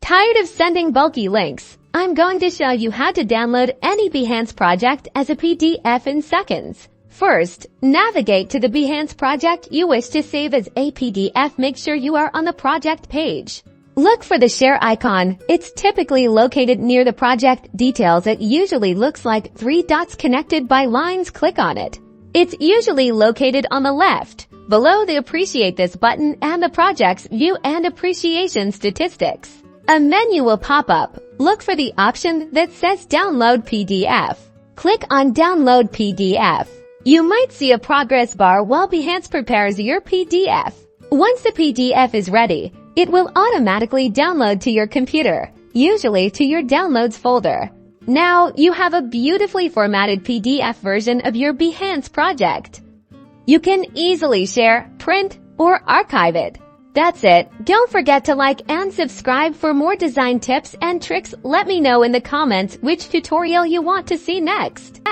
Tired of sending bulky links? I'm going to show you how to download any Behance project as a PDF in seconds. First, navigate to the Behance project you wish to save as a PDF. Make sure you are on the project page. Look for the share icon. It's typically located near the project details. It usually looks like 3 dots connected by lines. Click on it. It's usually located on the left, below the Appreciate This button and the project's View and Appreciation Statistics. A menu will pop up. Look for the option that says Download PDF. Click on Download PDF. You might see a progress bar while Behance prepares your PDF. Once the PDF is ready, it will automatically download to your computer, usually to your Downloads folder. Now you have a beautifully formatted PDF version of your Behance project. You can easily share, print, or archive it. That's it. Don't forget to like and subscribe for more design tips and tricks. Let me know in the comments which tutorial you want to see next.